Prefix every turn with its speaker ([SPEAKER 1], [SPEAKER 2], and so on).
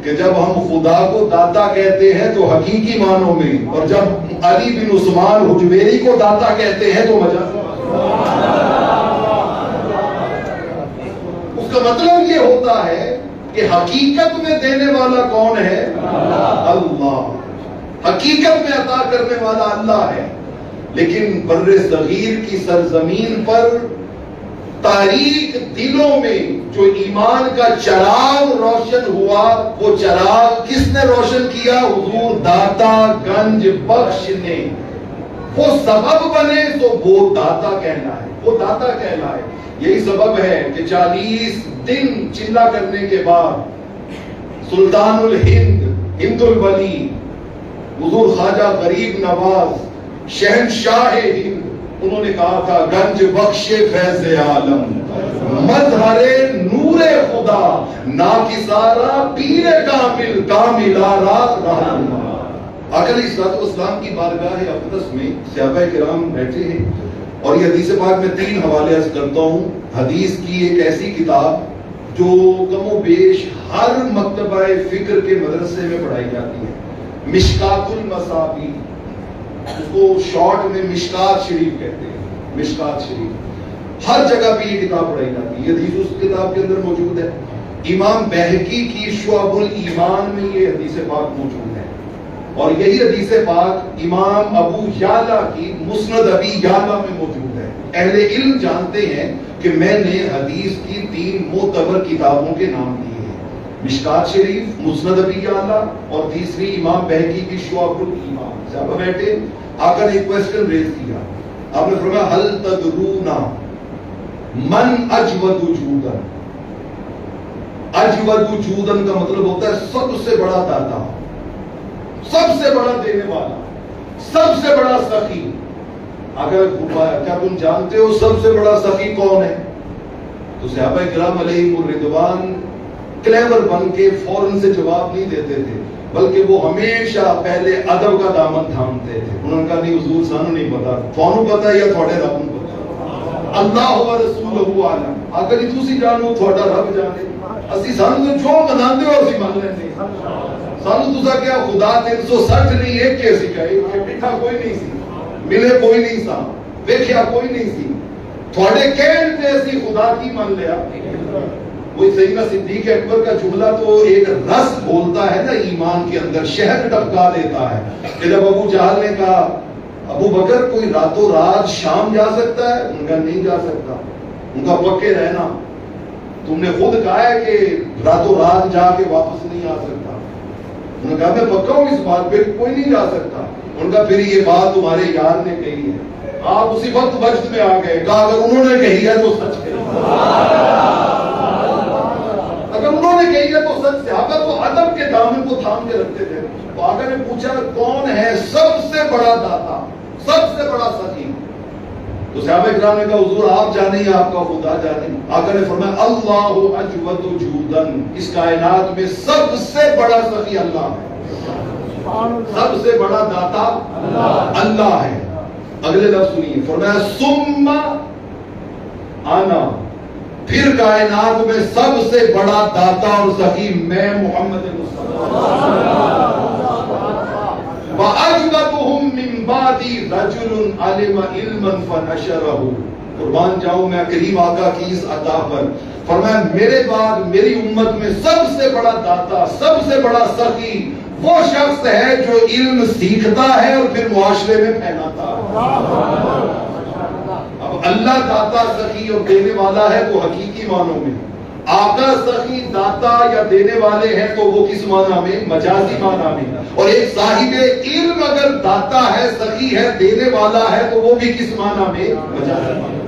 [SPEAKER 1] کہ جب ہم خدا کو داتا کہتے ہیں تو حقیقی معنوں میں، اور جب علی بن عثمان حجویری کو داتا کہتے ہیں تو مجازی۔ اس کا مطلب یہ ہوتا ہے کہ حقیقت میں دینے والا کون ہے؟ اللہ۔ حقیقت میں عطا کرنے والا اللہ ہے، لیکن بر صغیر کی سرزمین پر تاریک دلوں میں جو ایمان کا چراغ روشن ہوا، وہ چراغ کس نے روشن کیا؟ حضور داتا گنج بخش نے۔ وہ سبب بنے تو وہ داتا کہنا ہے، وہ داتا کہنا ہے۔ یہی سبب ہے کہ 40 دن چلا کرنے کے بعد سلطان الہند ہند الولی حضور خواجہ غریب نواز شہنشاہ ہند، انہوں نے کہا تھا گنج بخش فیض عالم مظہر نور خدا ناکسارا پیر کامل کاملارا رہنما۔ آقا علیہ الصلوۃ والسلام کی بارگاہ اقدس میں صحابہ کرام بیٹھے ہیں، اور یہ حدیث پاک میں 3 حوالے عرض کرتا ہوں۔ حدیث کی ایک ایسی کتاب جو کم و بیش ہر مکتبہ فکر کے مدرسے میں پڑھائی جاتی ہے، مشکات المصابیح، اس کو شارٹ میں مشکات شریف کہتے ہیں، مشکات شریف۔ ہر جگہ پہ یہ کتاب پڑھائی جاتی ہے، یہ حدیث اس کتاب کے اندر موجود ہے۔ امام بہقی کی شعب الایمان میں یہ حدیث پاک موجود ہے، اور یہی حدیث پاک امام ابو یعلا کی مسند ابی یعلا میں موجود ہے۔ اہل علم جانتے ہیں کہ میں نے حدیث کی 3 معتبر کتابوں کے نام دیے ہیں، مشکات شریف، مسند ابی یعلا، اور تیسری امام بہقی کی شعب الایمان۔ صحابہ بیٹھے، آقا نے ایک کوسچن ریز کیا، آپ نے فرمایا ہل تدرون من اجود جودن۔ اجود جودن کا مطلب ہوتا ہے سب سے بڑا داتا، سب سے بڑا دینے والا، سب سے بڑا سخی۔ اگر کیا تم جانتے ہو سب سے بڑا سخی کون ہے؟ تو صحابہ کرام علیہم الرضوان کلیور بن کے فوراً سے جواب نہیں دیتے تھے، بلکہ وہ ہمیشہ پہلے ادب کا دامن تھامتے تھے۔ انہوں نے کہا نہیں حضور سانو نہیں پتا، تھانو پتا ہے یا تھوڑے رب کو پتا؟ اللہ و رسولہ عالم، اگر تسی جانو تھوڑا رب جانے، اسی سانو جو مناندے ہو اسی مان لیندے، سانو تسا کیا خدا 360 نہیں ایک کے سکھائے، بیٹھا کوئی نہیں سی، ملے کوئی نہیں سا، دیکھیا کوئی نہیں سی، تھوڑے کہن تے اسی خدا کی مان لیا۔ وہی سیدنا صدیق اکبر کا جملہ تو ایک رس بولتا ہے نا ایمان کے اندر، شہد ٹپکا دیتا ہے، کہ جب ابو جہل نے کہا ابو بکر کوئی راتوں رات شام جا سکتا ہے؟ ان کا نہیں جا سکتا، ان کا پکے رہنا، تم نے خود کہا ہے کہ راتوں رات جا کے واپس نہیں آ سکتا۔ انہوں نے کہا میں پکا ہوں اس بات پہ، کوئی نہیں جا سکتا۔ ان کا پھر یہ بات تمہارے یار نے کہی ہے، آپ اسی وقت وجد میں آ گئے، کہا اگر انہوں نے کہی ہے تو سچ ہے، اگر انہوں نے کہی ہے تو سچ ہے۔ اگر وہ ادب کے دامن کو تھام کے رکھتے تھے تو آقا نے پوچھا کون ہے سب سے بڑا داتا، سب سے بڑا سخی؟ تو صحابہ کرام نے کہا حضور آپ جانے یا آپ کا خدا جانے؟ آقا نے فرمایا اللہ اجود جودن، اس کائنات میں سب سے بڑا سخی اللہ ہے، سب سے بڑا داتا اللہ ہے۔ اگلے لفظ سنیے، فرمایا ثم انا، پھر کائنات میں سب سے بڑا داتا اور سخی میں محمد مصطفیٰ۔ وَأَجْوَدُهُمْ مِنْ بَعْدِي رَجُلٌ عَلِمَ عِلْمًا فَنَشَرَهُ۔ قربان جاؤں میں کریم آقا کی اس عطا پر، فرمایا میرے بعد میری امت میں سب سے بڑا داتا، سب سے بڑا سخی وہ شخص ہے جو علم سیکھتا ہے اور پھر معاشرے میں پھیلاتا ہے۔ اب اللہ داتا سخی اور دینے والا ہے تو حقیقی معنوں میں، آقا سخی داتا یا دینے والے ہیں تو وہ کس معنی میں؟ مجازی معنی میں۔ اور ایک صاحب علم اگر داتا ہے، سخی ہے، دینے والا ہے تو وہ بھی کس معنی میں؟ مجازی معنی میں۔